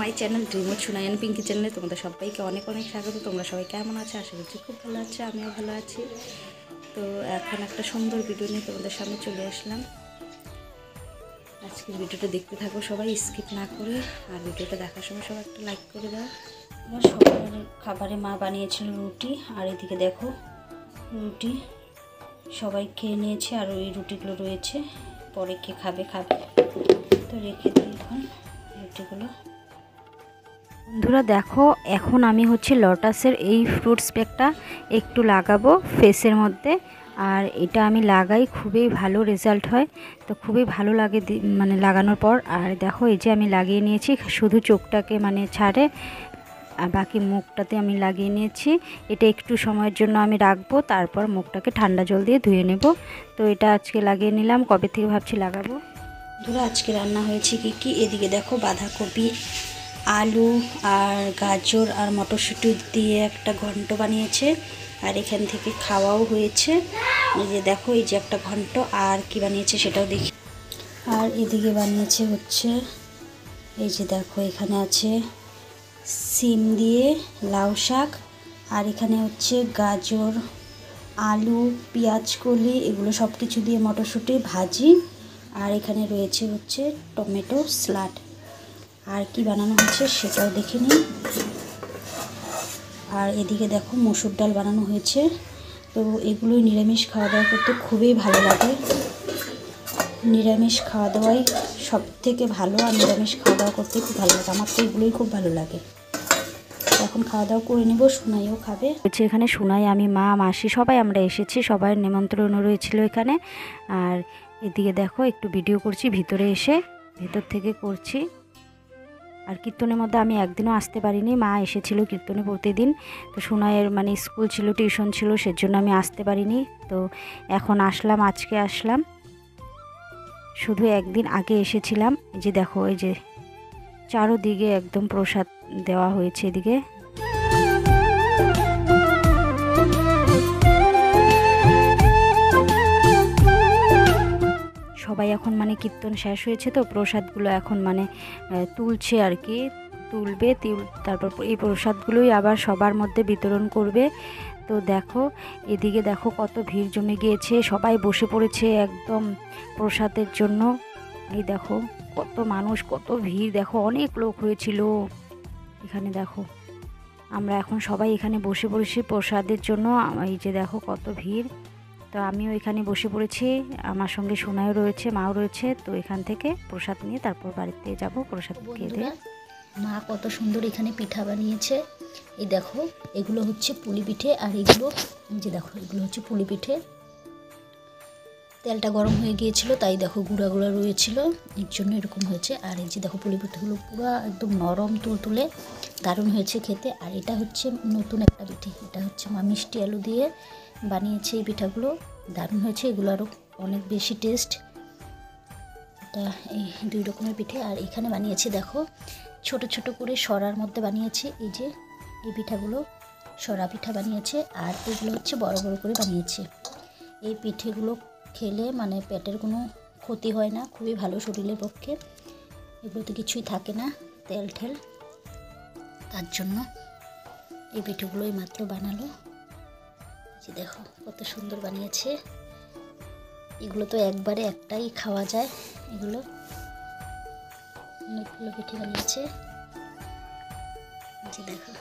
My channel dream with Sunai and Pinki চ্যানেলে তোমাদের সবাইকে অনেক অনেক স্বাগত। তোমরা সবাই কেমন আছো? আশা করছি খুব ভালো আছে, আমিও ভালো আছি। তো এখন একটা সুন্দর ভিডিও নিয়ে তোমাদের সামনে চলে আসলাম। আজকের ভিডিওটা দেখতে থাকো সবাই, স্কিপ না করে। আর ভিডিওটা দেখার সময় সবাই একটা লাইক করে দাও। আমার সকালের খাবারে মা বানিয়েছিল রুটি, আর এদিকে দেখো রুটি সবাই খেয়ে নিয়েছে, আর ওই রুটিগুলো রয়েছে, পরে কে খাবে তো রেখে দিই এখন রুটিগুলো। বন্ধুরা দেখো, এখন আমি লোটাসের এই ফ্রুটস প্যাকটা একটু লাগাবো ফেসের মধ্যে, আর এটা আমি লাগাই, খুবই ভালো রেজাল্ট হয়, তো খুবই ভালো লাগে মানে লাগানোর পর। আর দেখো এই যে আমি লাগিয়ে নিয়েছি, শুধু চোখটাকে মানে ছাড়ে, আর বাকি মুখটাতে আমি লাগিয়ে নিয়েছি। এটা একটু সময়ের জন্য আমি রাখবো, তারপর মুখটাকে ঠান্ডা জল দিয়ে ধুয়ে নেব। তো এটা আজকে লাগিয়ে নিলাম, কবে থেকে ভাবছি লাগাবো। ধরো আজকে রান্না হয়েছে কি এদিকে দেখো বাঁধাকপি, আলু আর গাজর আর মটরশুঁটি দিয়ে একটা ঘন্ট বানিয়েছে, আর এখান থেকে খাওয়াও হয়েছে। এই যে দেখো এই যে একটা ঘন্ট, আর কি বানিয়েছে সেটাও দেখি। আর এদিকে বানিয়েছে এই যে দেখো এখানে আছে সিম দিয়ে লাউ শাক, আর এখানে গাজর, আলু, পেঁয়াজ কলি, এগুলো সব কিছু দিয়ে মটরশুঁটি ভাজি, আর এখানে রয়েছে টমেটো স্যালাড। আর কি বানানো হয়েছে সেটাও দেখে নিই। আর এদিকে দেখো মসুর ডাল বানানো হয়েছে। তো এগুলোই নিরামিষ খাওয়া দাওয়া করতে খুবই ভালো লাগে। নিরামিষ খাওয়া দাওয়াই সব থেকে ভালো, আর নিরামিষ খাওয়া দাওয়া করতে খুব ভালো লাগে। আমার তো এগুলোই খুব ভালো লাগে। এখন খাওয়া দাওয়া করে নেব, সোনাইও খাবে। এখানে সোনাই, আমি, মা, মাসি সবাই আমরা এসেছি, সবাই নিমন্ত্রণ রয়েছিল এখানে। আর এদিকে দেখো একটু ভিডিও করছি, ভিতরে এসে ভেতর থেকে করছি। আর কীর্তনের মধ্যে আমি একদিনও আসতে পারিনি, মা এসেছিল কীর্তনে প্রতিদিন। তো সোনাইয়ের মানে স্কুল ছিল, টিউশন ছিল, সেজন্য আমি আসতে পারিনি। তো এখন আসলাম, আজকে আসলাম, শুধু একদিন আগে এসেছিলাম। এই যে দেখো এই যে চারোদিকে একদম প্রসাদ দেওয়া হয়েছে। এদিকে সবাই এখন মানে কীর্তন শেষ হয়েছে, তো প্রসাদগুলো এখন মানে তুলছে আর কি, তুলবে, তারপর এই প্রসাদগুলোই আবার সবার মধ্যে বিতরণ করবে। তো দেখো এদিকে দেখো কত ভিড় জমে গিয়েছে, সবাই বসে পড়েছে একদম প্রসাদের জন্য। এই দেখো কত মানুষ, কত ভিড়, দেখো অনেক লোক হয়েছিল এখানে। দেখো আমরা এখন সবাই এখানে বসে পড়েছি প্রসাদের জন্য। এই যে দেখো কত ভিড়। তো আমিও এখানে বসে পড়েছি, আমার সঙ্গে সোনাইও রয়েছে, মাও রয়েছে। তো এখান থেকে প্রসাদ নিয়ে তারপর বাড়িতে যাব, প্রসাদ খেয়ে। মা কত সুন্দর এখানে পিঠা বানিয়েছে। এই দেখো এগুলো পুলি পিঠে, আর এগুলো যে দেখো এগুলো পুলি পিঠে। তেলটা গরম হয়ে গিয়েছিল, তাই দেখো গুঁড়া গুঁড়া রয়েছিল, এর জন্য এরকম হয়েছে। আর এই যে দেখো পুলি পিঠেগুলো পুরো একদম নরম তুলতুলে, দারুণ হয়েছে খেতে। আর এটা নতুন একটা পিঠে, এটা মা মিষ্টি আলু দিয়ে বানিয়েছে এই পিঠাগুলো, দারুণ হয়েছে। এগুলো আরও অনেক বেশি টেস্ট। এটা এই দুই রকমের পিঠে। আর এখানে বানিয়েছি দেখো ছোট ছোট করে সরার মধ্যে বানিয়েছি। এই যে এই পিঠাগুলো সরা পিঠা বানিয়েছে, আর এগুলো বড় বড় করে বানিয়েছে। এই পিঠেগুলো খেলে মানে পেটের কোনো ক্ষতি হয় না, খুবই ভালো শরীরের পক্ষে। এগুলোতে কিছুই থাকে না তেল ঠেল, তার জন্য এই পিঠেগুলোই মাত্র বানালো। যে দেখো কত সুন্দর বানিয়েছে। এগুলো তো একবারে একটাই খাওয়া যায়। এগুলো অনেকগুলো পিঠে বানিয়েছে। যে দেখো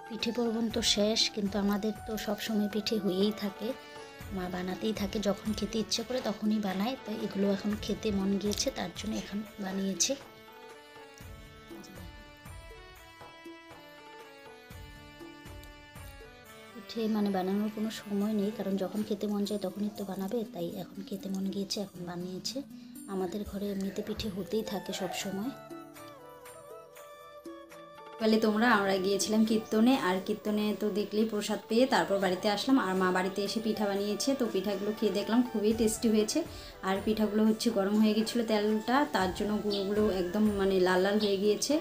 পিঠে পর্বণ তো শেষ, কিন্তু আমাদের তো সব সময় পিঠে হয়েই থাকে, মা বানাতেই থাকে, যখন খেতে ইচ্ছে করে তখনই বানায়। তো এগুলো এখন খেতে মন গিয়েছে, তার জন্য এখন বানিয়েছে। পিঠে মানে বানানোর কোনো সময় নেই, কারণ যখন খেতে মন চায় তখনই তো বানাবে, তাই এখন খেতে মন গিয়েছে, এখন বানিয়েছে। আমাদের ঘরে এমনিতে পিঠে হতেই থাকে সব সময়। বলে আমরা গিয়েছিলাম কীর্তনে, আর কীর্তনে তো দেখলেই প্রসাদ পেয়ে তারপর বাড়িতে আসলাম। আর মা বাড়িতে এসে পিঠা বানিয়েছে, তো পিঠাগুলো খেয়ে দেখলাম খুবই টেস্টি হয়েছে। আর পিঠাগুলো হচ্ছে গরম হয়ে গেছিলো তেলটা, তার জন্য গুঁড়োগুলো একদম মানে লাল লাল হয়ে গিয়েছে।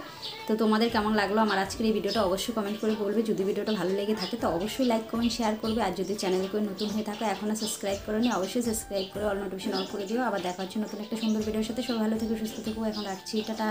তো তোমাদের কেমন লাগলো আমার আজকের এই ভিডিওটা অবশ্যই কমেন্ট করে বলবে। যদি ভিডিওটা ভালো লেগে থাকে তো অবশ্যই লাইক কমেন্ট শেয়ার করবে। আর যদি চ্যানেলে কেউ নতুন হয়ে থাকে এখনও সাবস্ক্রাইব করোনি, অবশ্যই সাবস্ক্রাইব করে অল নোটিফিকেশন অন করে দিও। আবার দেখা হচ্ছে নতুন একটা সুন্দর ভিডিওর সাথে। সবাই ভালো থেকো, সুস্থ থেকো। এখন রাখছি, টাটা।